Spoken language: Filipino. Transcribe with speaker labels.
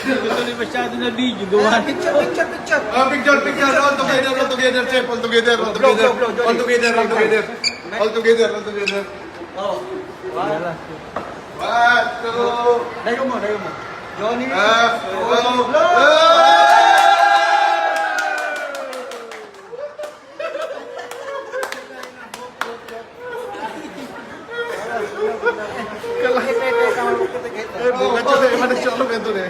Speaker 1: Ito ni masyado na video. Gawa
Speaker 2: Picture.
Speaker 3: Picture. All together, chef. All together.
Speaker 2: Blow, Johnny.
Speaker 3: All together.
Speaker 2: Oh.
Speaker 1: Wala.
Speaker 3: 1, 2.
Speaker 2: Dayo mo. Johnny.
Speaker 3: Bukan cuma yang mana siapa itu deh.